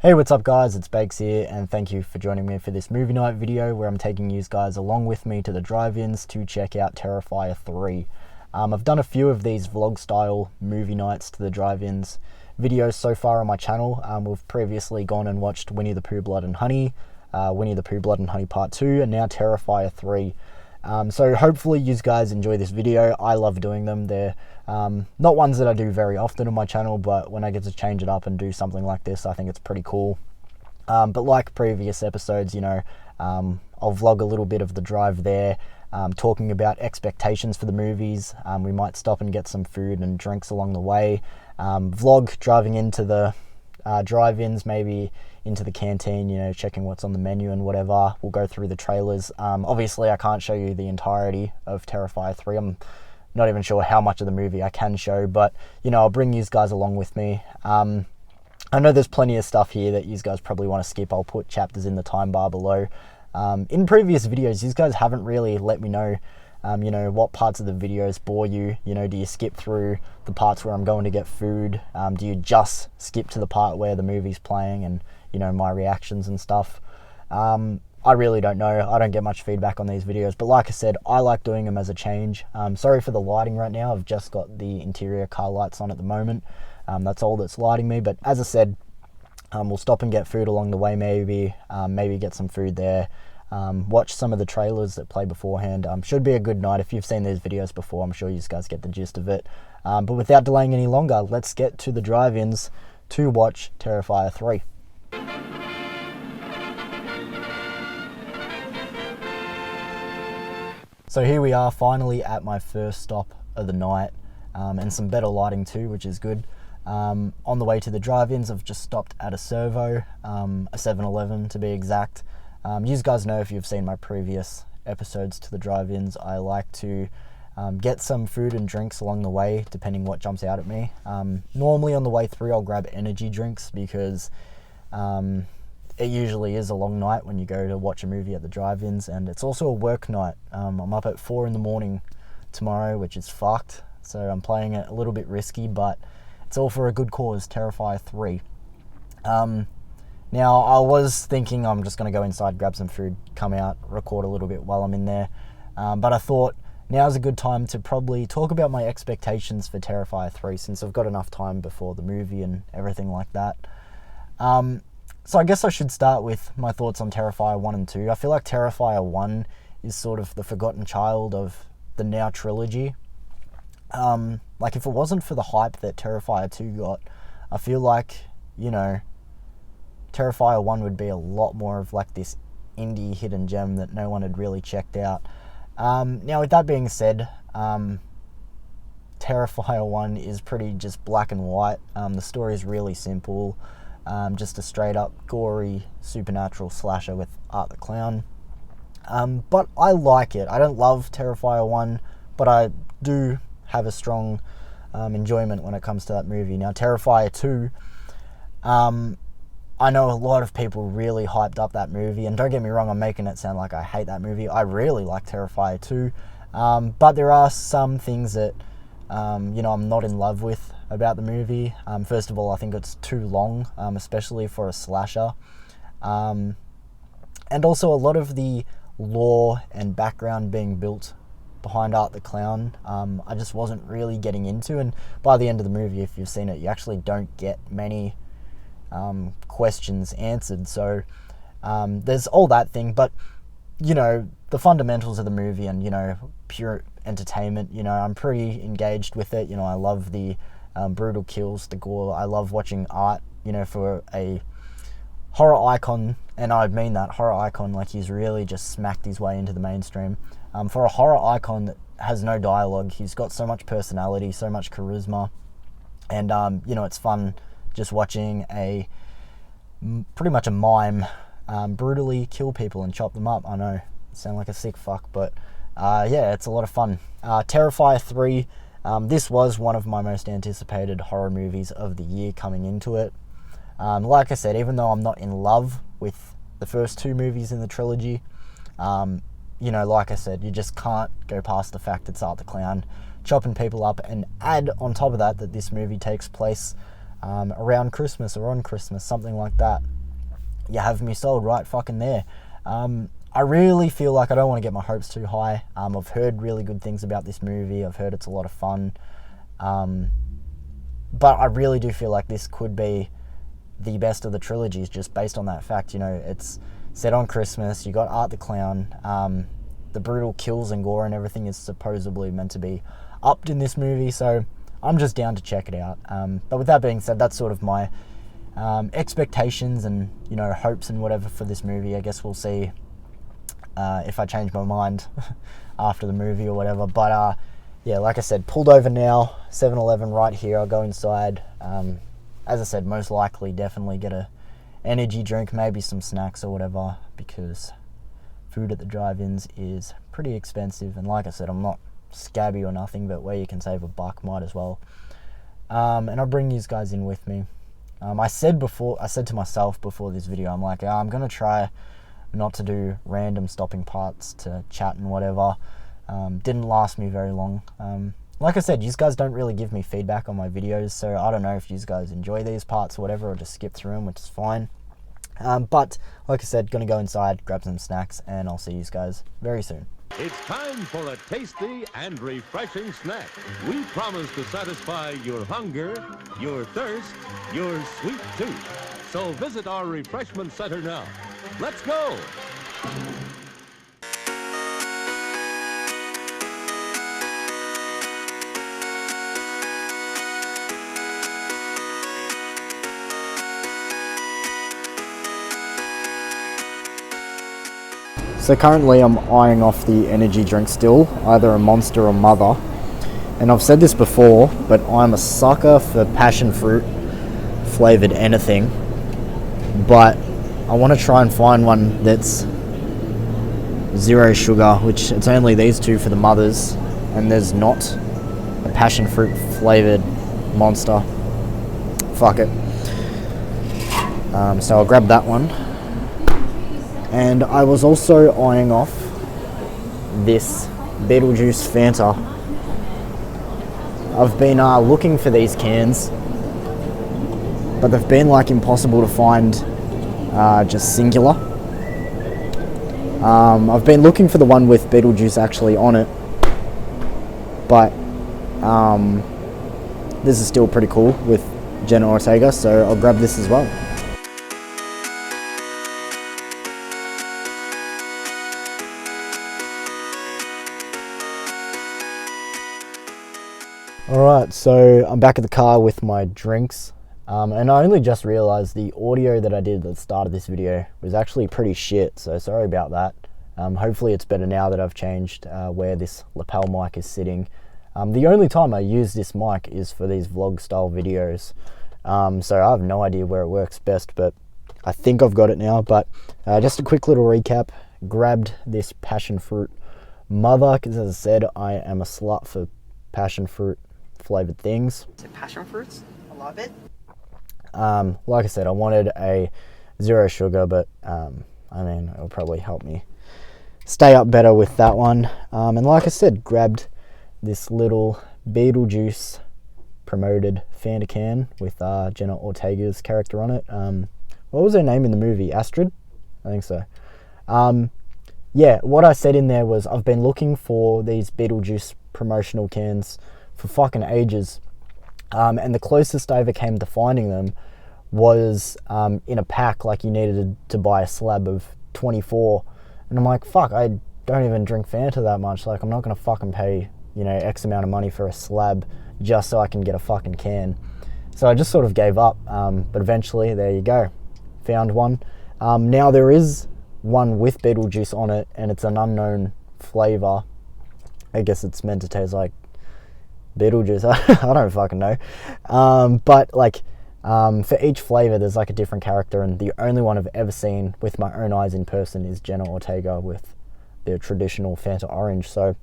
Hey, what's up guys, it's Bakes here, and thank you for joining me for this movie night video where I'm taking you guys along with me to the drive-ins to check out Terrifier 3. I've done a few of these vlog style movie nights to the drive-ins videos so far on my channel. We've previously gone and watched Winnie the Pooh Blood and Honey, Winnie the Pooh Blood and Honey Part 2, and now Terrifier 3. So hopefully you guys enjoy this video. I love doing them. They're not ones that I do very often on my channel, but when I get to change it up and do something like this, I think it's pretty cool. But like previous episodes, I'll vlog a little bit of the drive there, talking about expectations for the movies. We might stop and get some food and drinks along the way. Vlog driving into the drive-ins, maybe into the canteen, checking what's on the menu and whatever. We'll go through the trailers. Obviously I can't show you the entirety of Terrifier 3. I'm not even sure how much of the movie I can show, but I'll bring you guys along with me. I know there's plenty of stuff here that you guys probably want to skip. I'll put chapters in the time bar below. In previous videos, you guys haven't really let me know what parts of the videos bore you. Do you skip through the parts where I'm going to get food? Do you just skip to the part where the movie's playing and my reactions and stuff? I really don't know. I don't get much feedback on these videos, but like I said, I like doing them as a change. Sorry for the lighting right now. I've just got the interior car lights on at the moment. That's all that's lighting me, but as I said, we'll stop and get food along the way, maybe get some food there. Watch some of the trailers that play beforehand. Should be a good night. If you've seen these videos before, I'm sure you guys get the gist of it. But without delaying any longer, let's get to the drive-ins to watch Terrifier 3. So here we are, finally at my first stop of the night, and some better lighting too, which is good. On the way to the drive-ins, I've just stopped at a servo, a 7-Eleven to be exact. You guys know, if you've seen my previous episodes to the drive-ins, I like to get some food and drinks along the way, depending what jumps out at me. Normally on the way through, I'll grab energy drinks because it usually is a long night when you go to watch a movie at the drive-ins, and it's also a work night. I'm up at 4 in the morning tomorrow, which is fucked, so I'm playing it a little bit risky, but it's all for a good cause, Terrifier 3. Now, I was thinking I'm just going to go inside, grab some food, come out, record a little bit while I'm in there, but I thought now's a good time to probably talk about my expectations for Terrifier 3, since I've got enough time before the movie and everything like that. So I guess I should start with my thoughts on Terrifier 1 and 2. I feel like Terrifier 1 is sort of the forgotten child of the Now trilogy. Like, if it wasn't for the hype that Terrifier 2 got, I feel like, Terrifier 1 would be a lot more of like this indie hidden gem that no one had really checked out. Now, with that being said, Terrifier 1 is pretty just black and white. The story is really simple. Just a straight up gory supernatural slasher with Art the Clown. But I like it. I don't love Terrifier 1, but I do have a strong enjoyment when it comes to that movie. Now, Terrifier 2, I know a lot of people really hyped up that movie, and don't get me wrong, I'm making it sound like I hate that movie. I really like Terrifier 2, but there are some things that I'm not in love with about the movie. First of all, I think it's too long, especially for a slasher. And also a lot of the lore and background being built behind Art the Clown, I just wasn't really getting into, and by the end of the movie, if you've seen it, you actually don't get many questions answered. So there's all that thing, but the fundamentals of the movie and pure entertainment, I'm pretty engaged with it. I love the brutal kills, the gore. I love watching Art, for a horror icon, and I mean that, horror icon, like he's really just smacked his way into the mainstream. For a horror icon that has no dialogue, he's got so much personality, so much charisma, and it's fun just watching pretty much a mime brutally kill people and chop them up. I know, I sound like a sick fuck, but yeah, it's a lot of fun. Terrifier 3, this was one of my most anticipated horror movies of the year coming into it. Like I said, even though I'm not in love with the first two movies in the trilogy, like I said, you just can't go past the fact it's Art the Clown chopping people up, and add on top of that that this movie takes place around Christmas or on Christmas, something like that. You have me sold right fucking there. I really feel like I don't want to get my hopes too high. I've heard really good things about this movie. I've heard it's a lot of fun. But I really do feel like this could be the best of the trilogies, just based on that fact. You know, it's set on Christmas. You got Art the Clown. The brutal kills and gore and everything is supposedly meant to be upped in this movie, so I'm just down to check it out. But with that being said, that's sort of my expectations and, you know, hopes and whatever for this movie. I guess we'll see if I change my mind after the movie or whatever. But yeah, like I said, pulled over now, 7-Eleven right here. I'll go inside. As I said, most likely definitely get a energy drink, maybe some snacks or whatever, because food at the drive-ins is pretty expensive. And like I said, I'm not scabby or nothing, but where you can save $1 might as well. And I'll bring you guys in with me. I said to myself before this video, I'm like, I'm gonna try not to do random stopping parts to chat and whatever. Didn't last me very long. Like I said, you guys don't really give me feedback on my videos, so I don't know if you guys enjoy these parts or whatever, or just skip through them, which is fine. But like I said, gonna go inside, grab some snacks, and I'll see you guys very soon. It's time for a tasty and refreshing snack. We promise to satisfy your hunger, your thirst, your sweet tooth. So visit our refreshment center now. Let's go! So currently I'm eyeing off the energy drink still, either a Monster or Mother. And I've said this before, but I'm a sucker for passion fruit flavored anything. But I want to try and find one that's zero sugar, which it's only these two for the Mothers, and there's not a passion fruit flavored Monster. Fuck it. So I'll grab that one. And I was also eyeing off this Beetlejuice Fanta. I've been looking for these cans, but they've been like impossible to find, just singular. I've been looking for the one with Beetlejuice actually on it, but this is still pretty cool with Jenna Ortega, so I'll grab this as well. Alright, so I'm back at the car with my drinks, and I only just realised the audio that I did at the start of this video was actually pretty shit, so sorry about that. Hopefully it's better now that I've changed where this lapel mic is sitting. The only time I use this mic is for these vlog style videos, so I have no idea where it works best, but I think I've got it now. But just a quick little recap, grabbed this passion fruit Mother, because as I said, I am a slut for passion fruit flavored things. Is it passion fruits? A lot of it? Like I said, I wanted a zero sugar, but I mean, it'll probably help me stay up better with that one. And like I said, grabbed this little Beetlejuice promoted Fanta can with Jenna Ortega's character on it. What was her name in the movie? Astrid? I think so. Yeah, what I said in there was I've been looking for these Beetlejuice promotional cans for fucking ages, and the closest I ever came to finding them was in a pack. Like, you needed to buy a slab of 24, and I'm like, fuck, I don't even drink Fanta that much, like I'm not gonna fucking pay, you know, X amount of money for a slab just so I can get a fucking can. So I just sort of gave up, but eventually, there you go, found one. Now there is one with Beetlejuice on it, and it's an unknown flavour. I guess it's meant to taste like Beetlejuice. I don't fucking know. But like, for each flavour there's like a different character, and the only one I've ever seen with my own eyes in person is Jenna Ortega with the traditional Fanta orange. So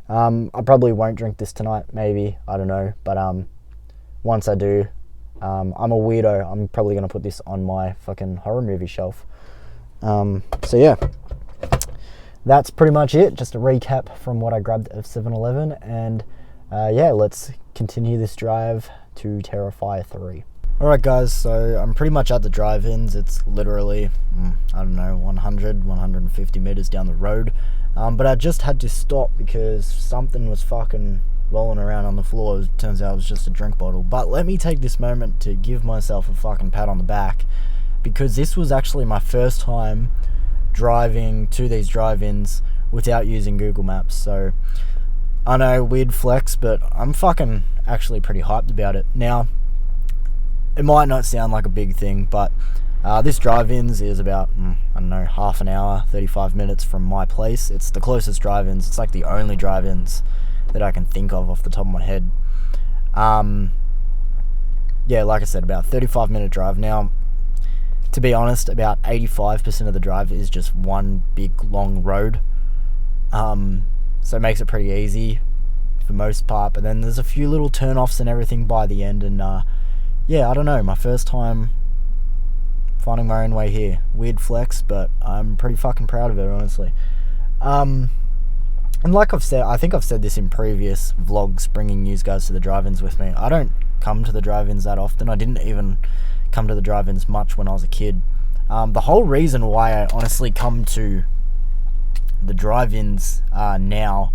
I probably won't drink this tonight, maybe, I don't know, but once I do, I'm a weirdo, I'm probably going to put this on my fucking horror movie shelf. So yeah, that's pretty much it. Just a recap from what I grabbed at 7-Eleven, and yeah, let's continue this drive to Terrifier 3. Alright guys, so I'm pretty much at the drive-ins. It's literally, I don't know, 150 meters down the road. But I just had to stop because something was fucking rolling around on the floor. It turns out it was just a drink bottle. But let me take this moment to give myself a fucking pat on the back, because this was actually my first time driving to these drive-ins without using Google Maps. So I know, weird flex, but I'm fucking actually pretty hyped about it. Now, it might not sound like a big thing, but this drive-ins is about, I don't know, half an hour, 35 minutes from my place. It's the closest drive-ins. It's like the only drive-ins that I can think of off the top of my head. Yeah, like I said, about 35-minute drive. Now, to be honest, about 85% of the drive is just one big long road. So it makes it pretty easy for most part, but then there's a few little turn-offs and everything by the end, and yeah, I don't know, my first time finding my own way here. Weird flex, but I'm pretty fucking proud of it, honestly. And like I've said, I think I've said this in previous vlogs, bringing you guys to the drive-ins with me. I don't come to the drive-ins that often. I didn't even come to the drive-ins much when I was a kid. The whole reason why I honestly come to the drive-ins now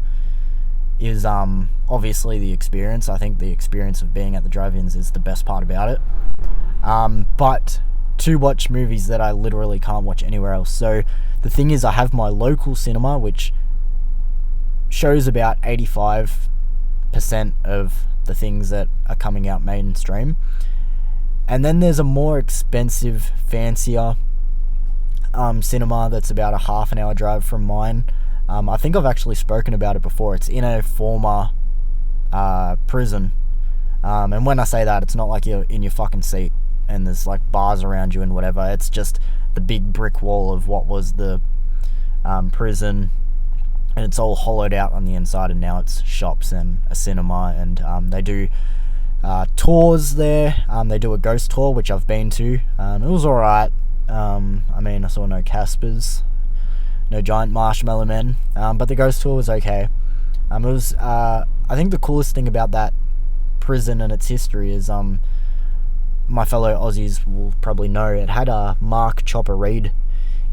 is obviously the experience. I think the experience of being at the drive-ins is the best part about it. But to watch movies that I literally can't watch anywhere else. So the thing is, I have my local cinema, which shows about 85% of the things that are coming out mainstream. And then there's a more expensive, fancier cinema that's about a half an hour drive from mine. I think I've actually spoken about it before. It's in a former prison. And when I say that, it's not like you're in your fucking seat and there's like bars around you and whatever. It's just the big brick wall of what was the prison, and it's all hollowed out on the inside, and now it's shops and a cinema, and they do tours there. They do a ghost tour, which I've been to. It was alright. I mean, I saw no Caspers, no giant marshmallow men, but the ghost tour was okay. It was, I think the coolest thing about that prison and its history is, my fellow Aussies will probably know, it had a Mark Chopper Reed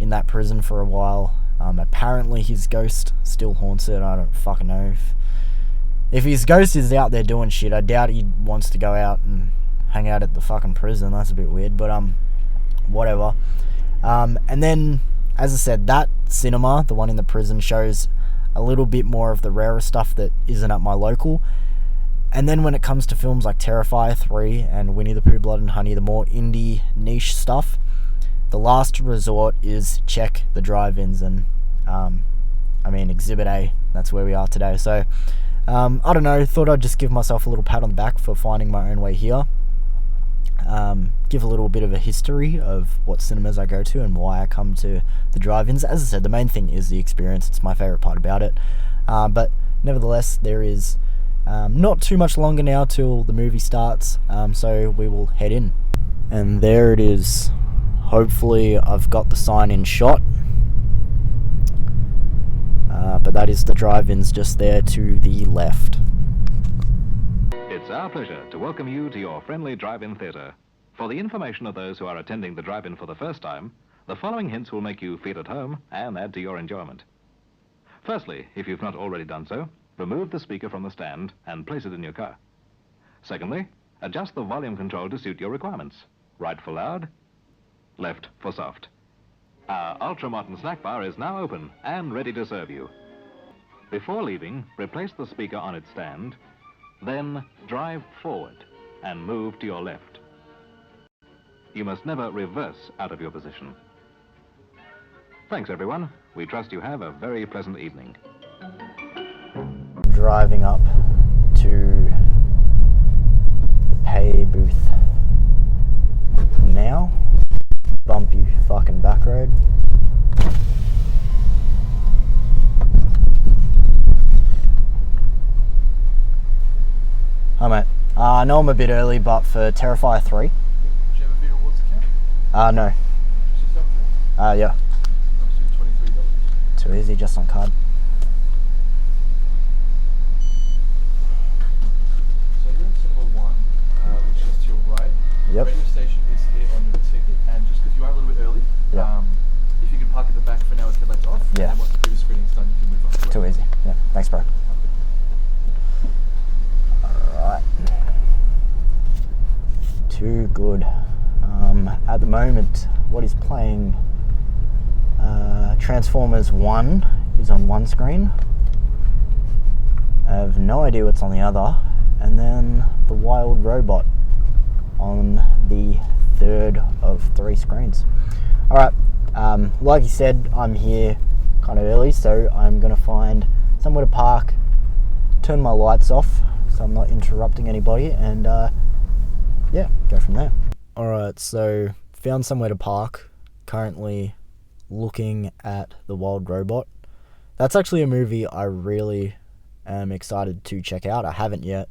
in that prison for a while. Apparently his ghost still haunts it. I don't fucking know. If his ghost is out there doing shit, I doubt he wants to go out and hang out at the fucking prison. That's a bit weird, but whatever. And then, as I said, that cinema, the one in the prison, shows a little bit more of the rarer stuff that isn't at my local. And then when it comes to films like Terrifier 3 and Winnie the Pooh, Blood and Honey, the more indie niche stuff, the last resort is check the drive-ins. And I mean, Exhibit A, that's where we are today. So I don't know, thought I'd just give myself a little pat on the back for finding my own way here. Give a little bit of a history of what cinemas I go to and why I come to the drive-ins. As I said, the main thing is the experience. It's my favourite part about it. But nevertheless, there is not too much longer now till the movie starts, so we will head in. And there it is. Hopefully I've got the sign in shot. But that is the drive-ins just there to the left. It's our pleasure to welcome you to your friendly drive-in theatre. For the information of those who are attending the drive-in for the first time, the following hints will make you feel at home and add to your enjoyment. Firstly, if you've not already done so, remove the speaker from the stand and place it in your car. Secondly, adjust the volume control to suit your requirements. Right for loud, left for soft. Our ultra-modern snack bar is now open and ready to serve you. Before leaving, replace the speaker on its stand, then drive forward and move to your left. You must never reverse out of your position. Thanks, everyone. We trust you have a very pleasant evening. Driving up to the pay booth now. Bumpy fucking back road. Hi mate. I know I'm a bit early, but for Terrifier 3. Do you have a big rewards account? No. Just yourself there? Yeah. Obviously $23. Too easy, just on card. So you're in cinema 1, which is to your right. Yep. Ready Thanks, bro. Alright. Too good. At the moment, what is playing, Transformers 1 is on one screen. I have no idea what's on the other. And then The Wild Robot on the third of 3 screens. Alright, like you said, I'm here kind of early, so I'm going to find somewhere to park, turn my lights off so I'm not interrupting anybody, and yeah, go from there. Alright, so found somewhere to park, currently looking at The Wild Robot. That's actually a movie I really am excited to check out. I haven't yet.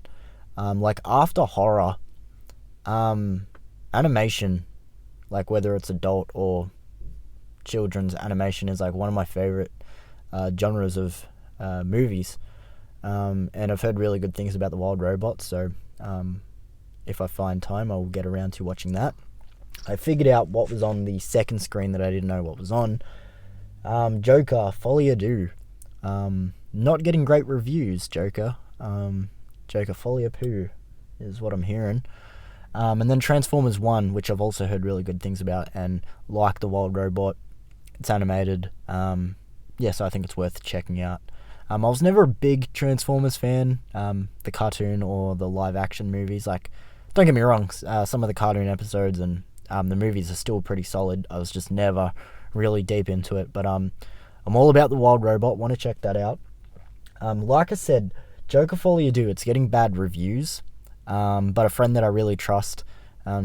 Like, after horror, animation, like whether it's adult or children's animation, is like one of my favorite genres of movies. And I've heard really good things about The Wild Robot, so if I find time, I'll get around to watching that. I figured out what was on the second screen that I didn't know what was on. Joker, Folie à Deux. Not getting great reviews, Joker. Joker Folie à Deux is what I'm hearing. And then Transformers 1, which I've also heard really good things about, and like The Wild Robot, it's animated. Yeah, so I think it's worth checking out. I was never a big Transformers fan, the cartoon or the live action movies. Like, don't get me wrong, some of the cartoon episodes and the movies are still pretty solid. I was just never really deep into it, but I'm all about The Wild Robot, want to check that out. Like I said, Joker Folie à Deux, it's getting bad reviews, but a friend that I really trust,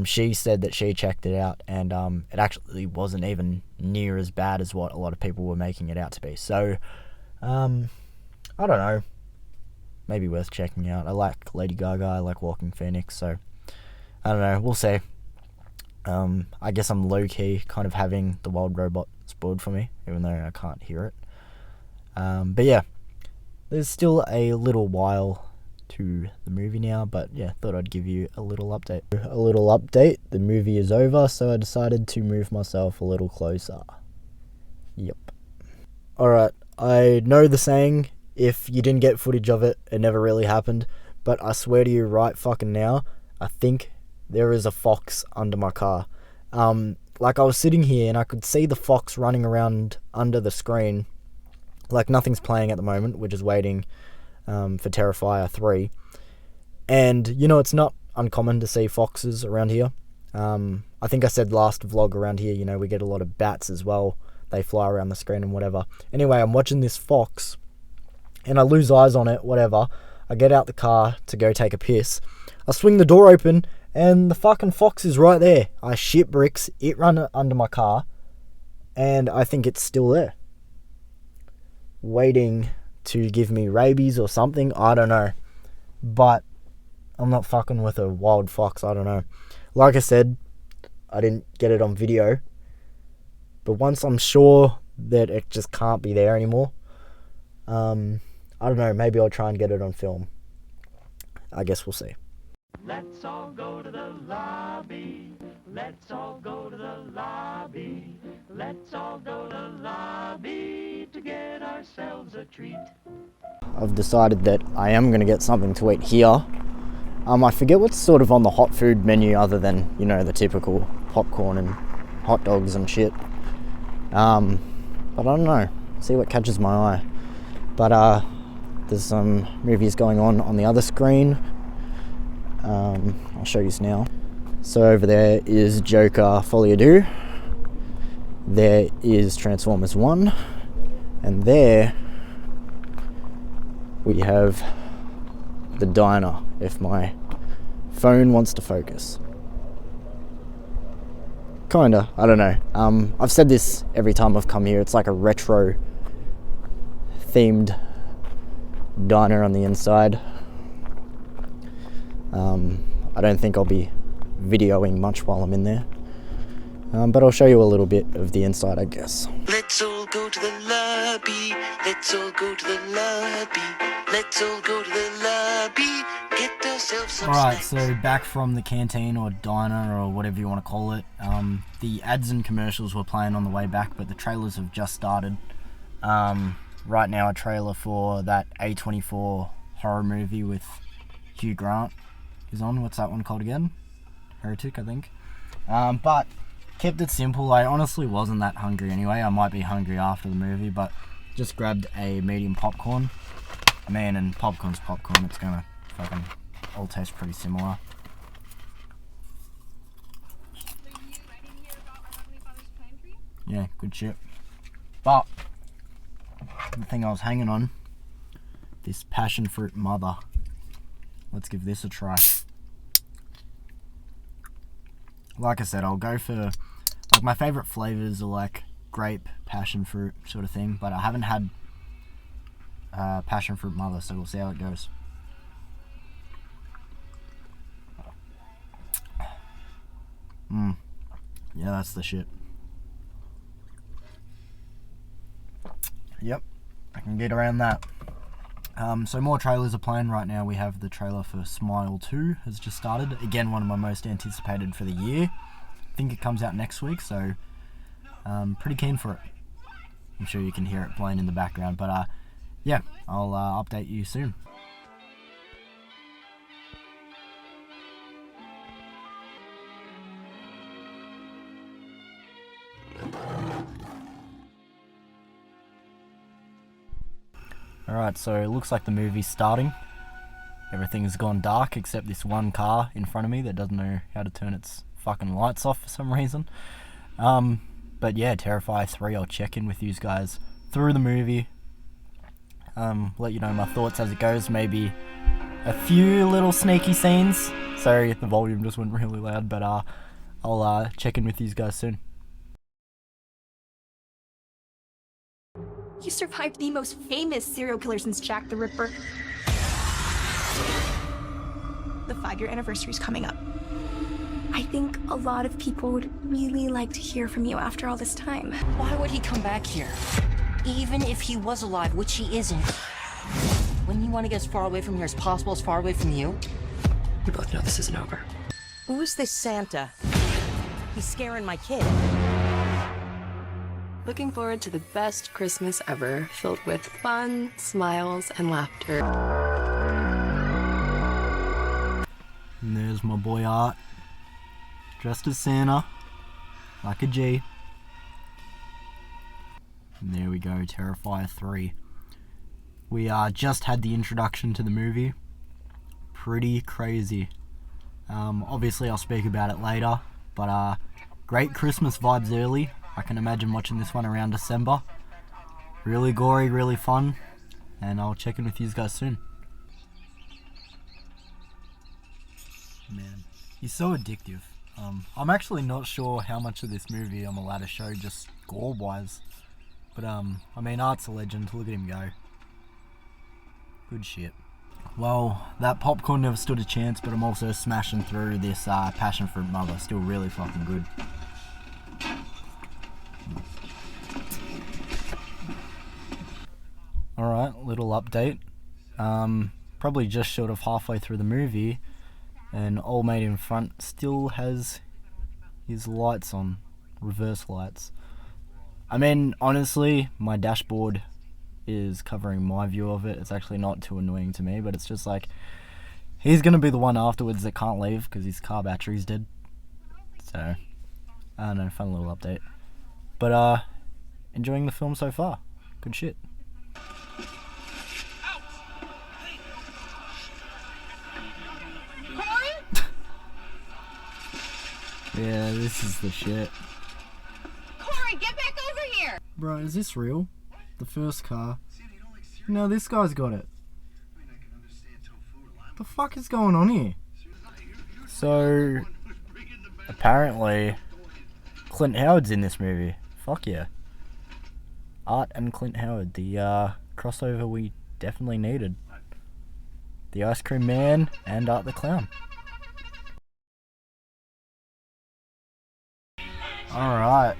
she said that she checked it out, and it actually wasn't even near as bad as what a lot of people were making it out to be. So, I don't know, maybe worth checking out. I like Lady Gaga, I like Walking Phoenix, so I don't know, we'll see. I guess I'm low-key kind of having The Wild Robot spoiled for me, even though I can't hear it. But yeah, there's still a little while to the movie now, but yeah, thought I'd give you a little update. The movie is over, so I decided to move myself a little closer. Yep. Alright, I know the saying, if you didn't get footage of it, it never really happened, but I swear to you right fucking now, I think there is a fox under my car. Like, I was sitting here and I could see the fox running around under the screen. Like, nothing's playing at the moment, we're just waiting for Terrifier 3. And, you know, it's not uncommon to see foxes around here. I think I said last vlog around here, you know, we get a lot of bats as well. They fly around the screen and whatever. Anyway, I'm watching this fox and I lose eyes on it, whatever. I get out the car to go take a piss. I swing the door open and the fucking fox is right there. I shit bricks, it ran under my car, and I think it's still there. Waiting to give me rabies or something, I don't know. But I'm not fucking with a wild fox, I don't know. Like I said, I didn't get it on video, but once I'm sure that it just can't be there anymore, I don't know, maybe I'll try and get it on film. I guess we'll see. Let's all go to the lobby. Let's all go to the lobby. Let's all go to the lobby to get ourselves a treat. I've decided that I am going to get something to eat here. I forget what's sort of on the hot food menu other than, you know, the typical popcorn and hot dogs and shit. But I don't know. See what catches my eye. But there's some movies going on the other screen. I'll show you now. So over there is Joker Folie à Deux. There is Transformers 1. And there we have the diner, if my phone wants to focus. Kinda, I don't know. I've said this every time I've come here, it's like a retro themed diner on the inside. I don't think I'll be videoing much while I'm in there, but I'll show you a little bit of the inside, I guess. Let's all go to the lobby. Let's all go to the lobby. Let's all go to the lobby. Get ourselves some Alright, snacks. so back from the canteen or diner or whatever you want to call it. The ads and commercials were playing on the way back, but the trailers have just started. right now a trailer for that A24 horror movie with Hugh Grant is on. What's that one called again? Heretic, I think. But kept it simple. I honestly wasn't that hungry anyway. I might be hungry after the movie, but just grabbed a medium popcorn. Man, and popcorn's popcorn. It's gonna fucking all taste pretty similar. Yeah, good shit. But the thing I was hanging on, this passion fruit mother. Let's give this a try. Like I said, I'll go for, like, my favorite flavors are like grape, passion fruit sort of thing, but I haven't had passion fruit mother, so we'll see how it goes. Yeah, that's the shit. Yep, I can get around that. So more trailers are playing right now. We have the trailer for Smile 2 has just started. Again, one of my most anticipated for the year. I think it comes out next week, so pretty keen for it. I'm sure you can hear it playing in the background, but yeah, I'll update you soon. Alright, so it looks like the movie's starting. Everything's gone dark except this one car in front of me that doesn't know how to turn its fucking lights off for some reason. But yeah, Terrifier 3, I'll check in with you guys through the movie. Let you know my thoughts as it goes. Maybe a few little sneaky scenes. Sorry if the volume just went really loud, but I'll check in with you guys soon. You survived the most famous serial killer since Jack the Ripper. The 5-year anniversary is coming up. I think a lot of people would really like to hear from you after all this time. Why would he come back here? Even if he was alive, which he isn't. Wouldn't you want to get as far away from here as possible, as far away from you? We both know this isn't over. Who's this Santa? He's scaring my kid. Looking forward to the best Christmas ever, filled with fun, smiles, and laughter. And there's my boy Art, dressed as Santa, like a G. And there we go, Terrifier 3. We just had the introduction to the movie. Pretty crazy. Obviously I'll speak about it later, but great Christmas vibes early. I can imagine watching this one around December. Really gory, really fun, and I'll check in with you guys soon. Man, he's so addictive. I'm actually not sure how much of this movie I'm allowed to show just gore-wise, but I mean, Art's a legend. Look at him go. Good shit. Well, that popcorn never stood a chance, but I'm also smashing through this passion fruit mother. Still really fucking good. Alright, little update. Probably just short of halfway through the movie, and old mate in front still has his lights on, reverse lights. I mean, honestly, my dashboard is covering my view of it. It's actually not too annoying to me, but it's just like, he's gonna be the one afterwards that can't leave because his car battery's dead. So, I don't know, fun little update. But, enjoying the film so far. Good shit. Yeah, this is the shit. Corey, get back over here! Bro, is this real? The first car? No, this guy's got it. What the fuck is going on here? So, apparently, Clint Howard's in this movie. Fuck yeah. Art and Clint Howard, the crossover we definitely needed. The Ice Cream Man and Art the Clown. Alright,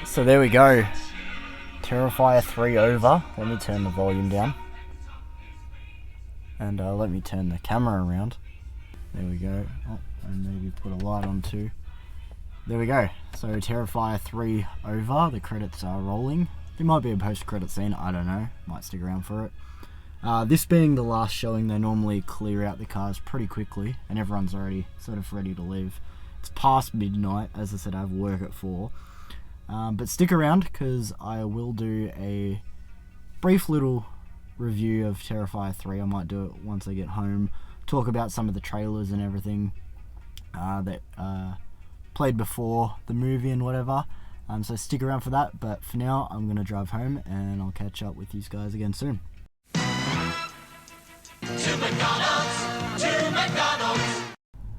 so there we go. Terrifier 3 over. Let me turn the volume down. And let me turn the camera around. There we go. Oh, and maybe put a light on too. There we go. So Terrifier 3 over. The credits are rolling. There might be a post-credit scene, I don't know. Might stick around for it. This being the last showing, they normally clear out the cars pretty quickly, and everyone's already sort of ready to leave. It's past midnight, as I said, I have work at 4. But stick around, because I will do a brief little review of Terrifier 3. I might do it once I get home, talk about some of the trailers and everything that played before the movie and whatever. So stick around for that, but for now I'm going to drive home and I'll catch up with you guys again soon. To McDonald's, to McDonald's.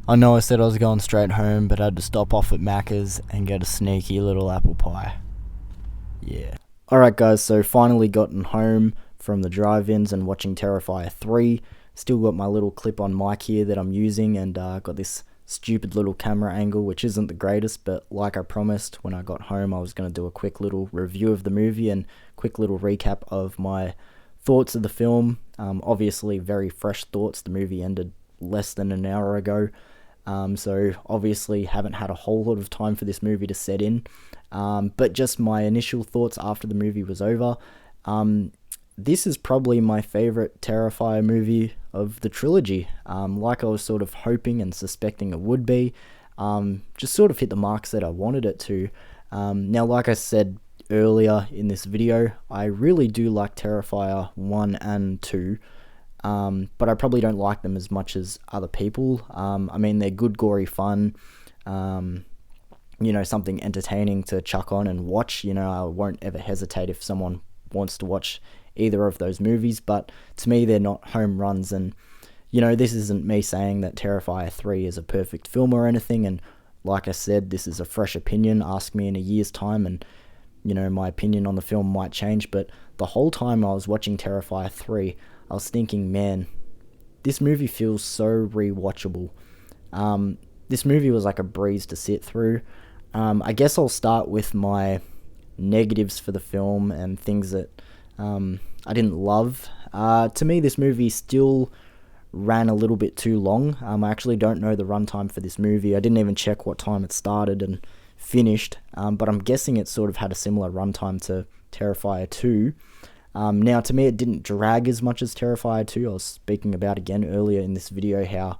I know I said I was going straight home, but I had to stop off at Macca's and get a sneaky little apple pie. Yeah. Alright guys, so finally gotten home from the drive-ins and watching Terrifier 3. Still got my little clip-on mic here that I'm using, and got this stupid little camera angle, which isn't the greatest, but like I promised when I got home, I was going to do a quick little review of the movie and quick little recap of my thoughts of the film. Obviously very fresh thoughts. The movie ended less than an hour ago, so obviously haven't had a whole lot of time for this movie to set in, but just my initial thoughts after the movie was over. This is probably my favourite Terrifier movie of the trilogy, like I was sort of hoping and suspecting it would be. Just sort of hit the marks that I wanted it to. Now, like I said earlier in this video, I really do like Terrifier 1 and 2, but I probably don't like them as much as other people. I mean, they're good, gory fun, you know, something entertaining to chuck on and watch. You know, I won't ever hesitate if someone wants to watch either of those movies, but to me they're not home runs. And you know, this isn't me saying that Terrifier 3 is a perfect film or anything, and like I said, this is a fresh opinion. Ask me in a year's time and you know, my opinion on the film might change. But the whole time I was watching Terrifier 3, I was thinking, man, this movie feels so rewatchable. This movie was like a breeze to sit through. I guess I'll start with my negatives for the film and things that I didn't love. To me, this movie still ran a little bit too long. I actually don't know the runtime for this movie. I didn't even check what time it started and finished, but I'm guessing it sort of had a similar runtime to Terrifier 2. Now, to me, it didn't drag as much as Terrifier 2. I was speaking about again earlier in this video how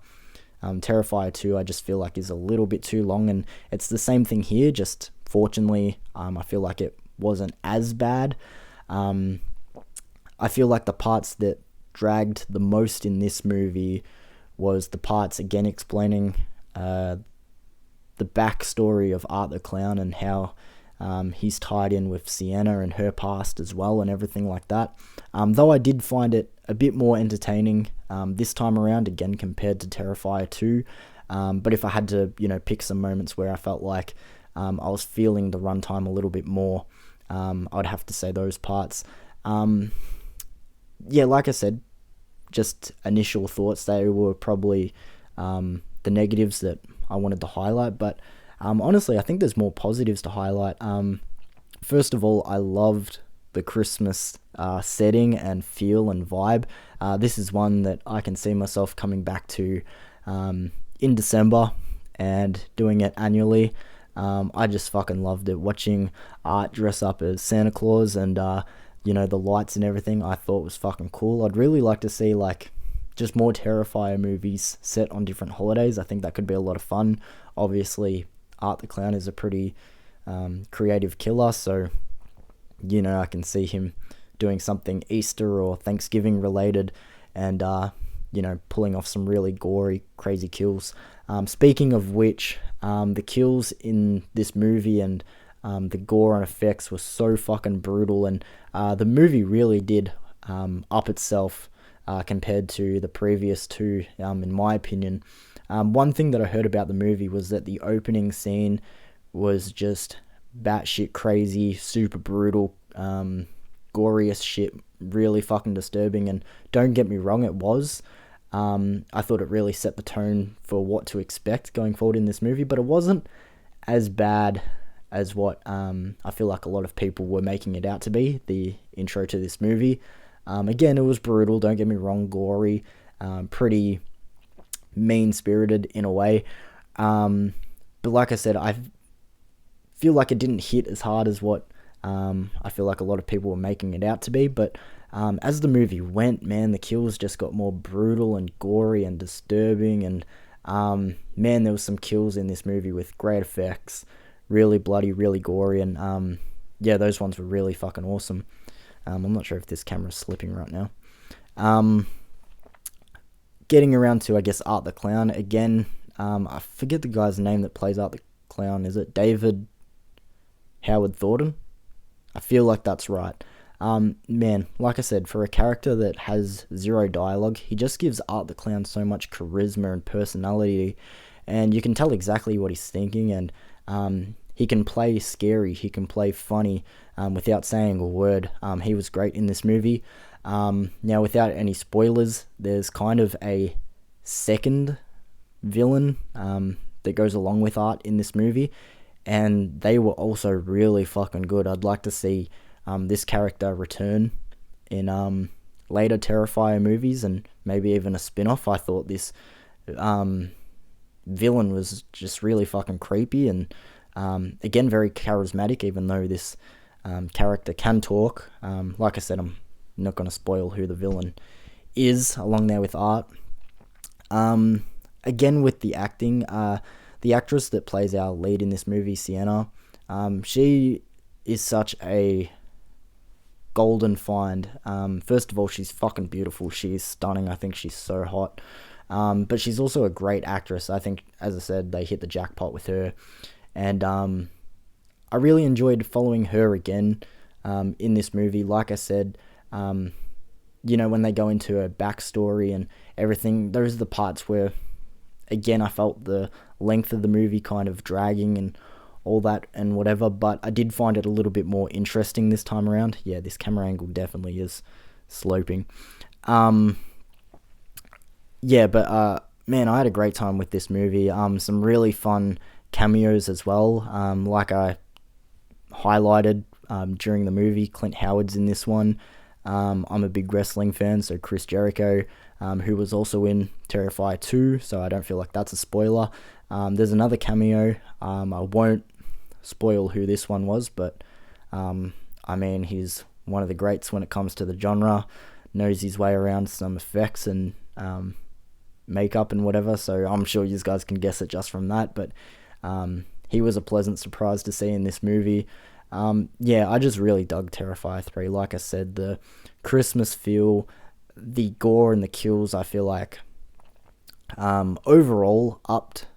Terrifier 2 I just feel like is a little bit too long, and it's the same thing here, just fortunately I feel like it wasn't as bad. I feel like the parts that dragged the most in this movie was the parts, again, explaining the backstory of Art the Clown and how he's tied in with Sienna and her past as well and everything like that. Though I did find it a bit more entertaining this time around, again, compared to Terrifier 2. But if I had to, you know, pick some moments where I felt like I was feeling the runtime a little bit more, I'd have to say those parts. Yeah, like I said, just initial thoughts, they were probably the negatives that I wanted to highlight, but honestly, I think there's more positives to highlight. First of all, I loved the Christmas setting and feel and vibe. This is one that I can see myself coming back to in December and doing it annually. I just fucking loved it. Watching Art dress up as Santa Claus and you know, the lights and everything, I thought was fucking cool. I'd really like to see like just more Terrifier movies set on different holidays. I think that could be a lot of fun. Obviously, Art the Clown is a pretty creative killer, so you know, I can see him doing something Easter or Thanksgiving related and you know, pulling off some really gory, crazy kills. Speaking of which, the kills in this movie and the gore and effects were so fucking brutal, and the movie really did up itself compared to the previous two, in my opinion. One thing that I heard about the movie was that the opening scene was just batshit crazy, super brutal, gory as shit, really fucking disturbing, and don't get me wrong, it was. I thought it really set the tone for what to expect going forward in this movie, but it wasn't as bad as what I feel like a lot of people were making it out to be, the intro to this movie. Again, it was brutal, don't get me wrong, gory, pretty mean-spirited in a way. But like I said, I feel like it didn't hit as hard as what I feel like a lot of people were making it out to be, but as the movie went, man, the kills just got more brutal and gory and disturbing, and man, there was some kills in this movie with great effects, really bloody, really gory, and yeah, those ones were really fucking awesome. I'm not sure if this camera's slipping right now. Getting around to, I guess, Art the Clown, again, I forget the guy's name that plays Art the Clown. Is it David Howard Thornton? I feel like that's right. Man, like I said, for a character that has zero dialogue, he just gives Art the Clown so much charisma and personality, and you can tell exactly what he's thinking, and he can play scary, he can play funny, without saying a word. He was great in this movie. Now, without any spoilers, there's kind of a second villain that goes along with Art in this movie, and they were also really fucking good. I'd like to see this character return in later Terrifier movies, and maybe even a spin-off. I thought this villain was just really fucking creepy, and again, very charismatic, even though this character can talk. Like I said, I'm not going to spoil who the villain is along there with Art. Again, with the acting, the actress that plays our lead in this movie, Sienna, she is such a golden find. First of all, she's fucking beautiful. She's stunning. I think she's so hot. But she's also a great actress. I think, as I said, they hit the jackpot with her. And I really enjoyed following her again in this movie. Like I said, you know, when they go into her backstory and everything, those are the parts where, again, I felt the length of the movie kind of dragging and all that and whatever, but I did find it a little bit more interesting this time around. Yeah, this camera angle definitely is sloping. Yeah, but man, I had a great time with this movie. Some really fun cameos as well. Like I highlighted during the movie, Clint Howard's in this one. I'm a big wrestling fan, so Chris Jericho, who was also in Terrifier 2, so I don't feel like that's a spoiler. There's another cameo. I won't spoil who this one was, but I mean, he's one of the greats when it comes to the genre, knows his way around some effects and makeup and whatever, so I'm sure you guys can guess it just from that, but he was a pleasant surprise to see in this movie. Yeah, I just really dug Terrifier 3. Like I said, the Christmas feel, the gore and the kills, I feel like overall upped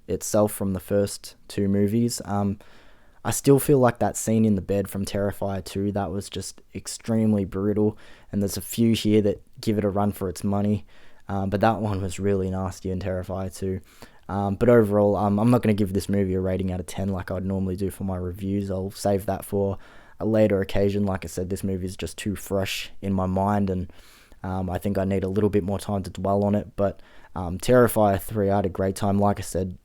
itself from the first two movies. I still feel like that scene in the bed from Terrifier 2, that was just extremely brutal, and there's a few here that give it a run for its money, but that one was really nasty in Terrifier 2. But overall, I'm not going to give this movie a rating out of 10 like I'd normally do for my reviews. I'll save that for a later occasion. Like I said, this movie is just too fresh in my mind, and I think I need a little bit more time to dwell on it. But Terrifier 3, I had a great time. Like I said,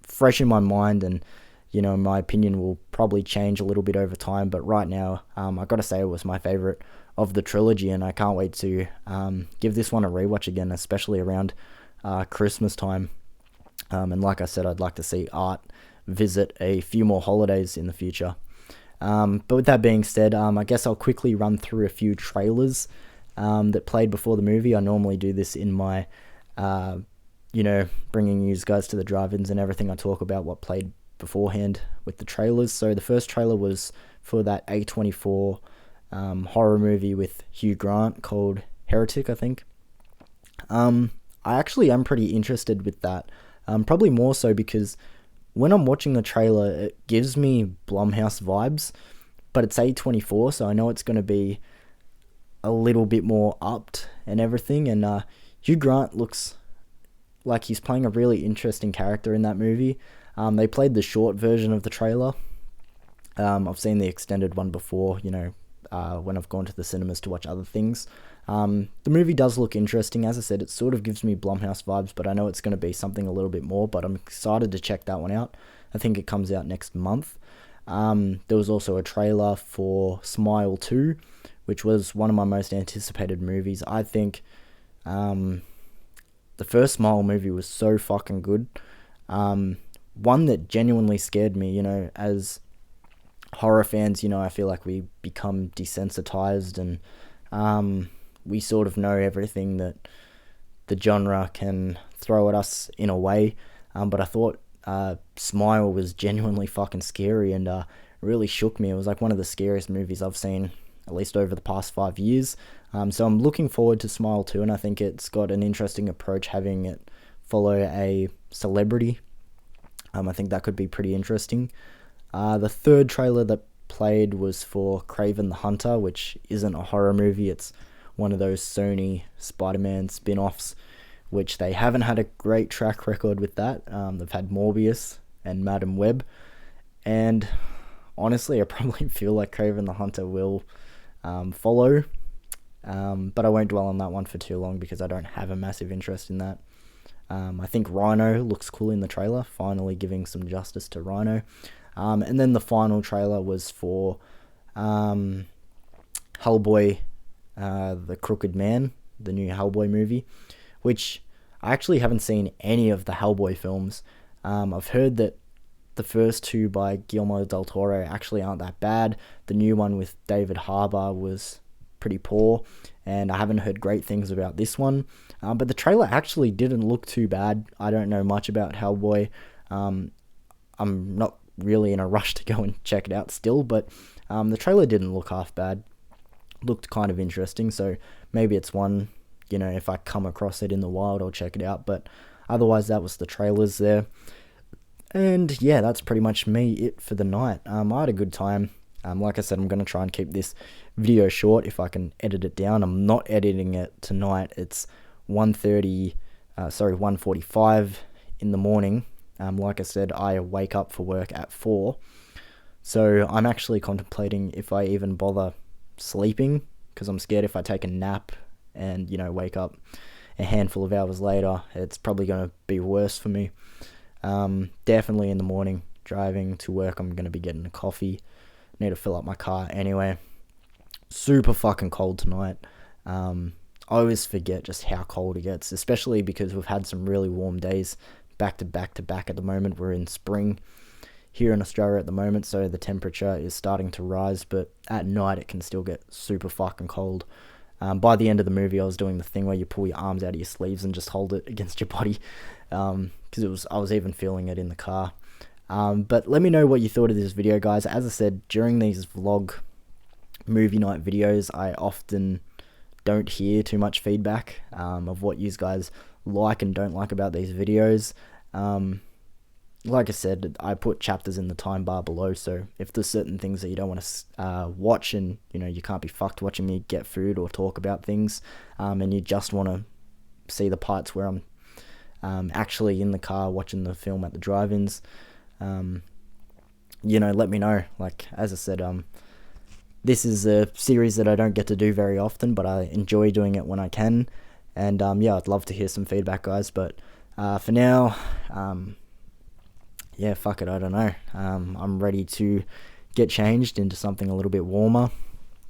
fresh in my mind, and you know, my opinion will probably change a little bit over time. But right now, I got to say it was my favorite of the trilogy, and I can't wait to give this one a rewatch again, especially around Christmas time. And like I said, I'd like to see Art visit a few more holidays in the future. But with that being said, I guess I'll quickly run through a few trailers that played before the movie. I normally do this in my, you know, bringing you guys to the drive-ins and everything. I talk about what played beforehand with the trailers. So the first trailer was for that A24 horror movie with Hugh Grant called Heretic, I think. I actually am pretty interested with that. Probably more so because when I'm watching the trailer, it gives me Blumhouse vibes, but it's A24, so I know it's going to be a little bit more upped and everything, and Hugh Grant looks like he's playing a really interesting character in that movie. They played the short version of the trailer. I've seen the extended one before, you know, when I've gone to the cinemas to watch other things. The movie does look interesting. As I said, it sort of gives me Blumhouse vibes, but I know it's going to be something a little bit more, but I'm excited to check that one out. I think it comes out next month. There was also a trailer for Smile 2, which was one of my most anticipated movies. I think the first Smile movie was so fucking good. One that genuinely scared me, you know, as horror fans, you know, I feel like we become desensitized, and we sort of know everything that the genre can throw at us in a way. But I thought Smile was genuinely fucking scary, and really shook me. It was like one of the scariest movies I've seen, at least over the past 5 years. So I'm looking forward to Smile 2, and I think it's got an interesting approach having it follow a celebrity. I think that could be pretty interesting. The third trailer that played was for KRAVEN the Hunter, which isn't a horror movie. It's one of those Sony Spider-Man spin-offs, which they haven't had a great track record with that. They've had Morbius and Madam Web, and honestly, I probably feel like KRAVEN the Hunter will follow, but I won't dwell on that one for too long because I don't have a massive interest in that. I think Rhino looks cool in the trailer, finally giving some justice to Rhino. And then the final trailer was for Hellboy, The Crooked Man, the new Hellboy movie, which I actually haven't seen any of the Hellboy films. I've heard that the first two by Guillermo del Toro actually aren't that bad. The new one with David Harbour was pretty poor, and I haven't heard great things about this one. But the trailer actually didn't look too bad. I don't know much about Hellboy. I'm not really in a rush to go and check it out still, but the trailer didn't look half bad. Looked kind of interesting, so maybe it's one, you know, if I come across it in the wild, I'll check it out. But otherwise, that was the trailers there. And yeah, that's pretty much it for the night. I had a good time. Like I said, I'm going to try and keep this video short if I can edit it down. I'm not editing it tonight. It's 1:45 in the morning. Like I said, I wake up for work at 4. So I'm actually contemplating if I even bother sleeping, because I'm scared if I take a nap and, you know, wake up a handful of hours later, it's probably going to be worse for me. Definitely in the morning, driving to work, I'm going to be getting a coffee. Need to fill up my car anyway. Super fucking cold tonight. I always forget just how cold it gets, especially because we've had some really warm days back to back to back at the moment. We're in spring here in Australia at the moment, so the temperature is starting to rise, but at night it can still get super fucking cold. By the end of the movie, I was doing the thing where you pull your arms out of your sleeves and just hold it against your body, because I was even feeling it in the car. But let me know what you thought of this video, guys. As I said, during these vlog movie night videos, I often don't hear too much feedback of what you guys like and don't like about these videos. Like I said, I put chapters in the time bar below, so if there's certain things that you don't want to watch, and you know you can't be fucked watching me get food or talk about things, and you just want to see the parts where I'm actually in the car watching the film at the drive-ins, you know, let me know. Like, as I said, this is a series that I don't get to do very often, but I enjoy doing it when I can, and yeah, I'd love to hear some feedback, guys. But for now, yeah, fuck it, I don't know. I'm ready to get changed into something a little bit warmer,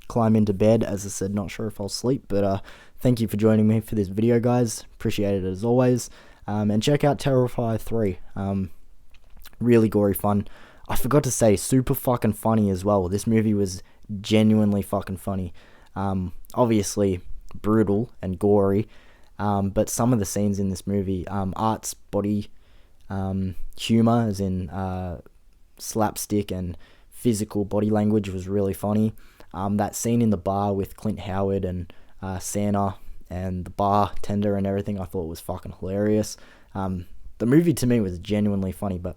climb into bed. As I said, not sure if I'll sleep, but thank you for joining me for this video, guys. Appreciate it as always. And check out Terrifier 3. Really gory fun. I forgot to say, super fucking funny as well. This movie was genuinely fucking funny. Obviously brutal and gory, but some of the scenes in this movie, art's body humor, as in slapstick and physical body language, was really funny. That scene in the bar with Clint Howard and Santa and the bartender and everything, I thought was fucking hilarious. The movie to me was genuinely funny, but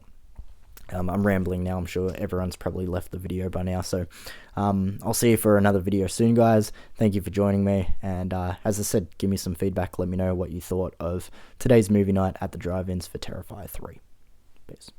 I'm rambling now. I'm sure everyone's probably left the video by now, so I'll see you for another video soon, guys. Thank you for joining me, and as I said, give me some feedback. Let me know what you thought of today's movie night at the drive-ins for Terrifier 3. Peace.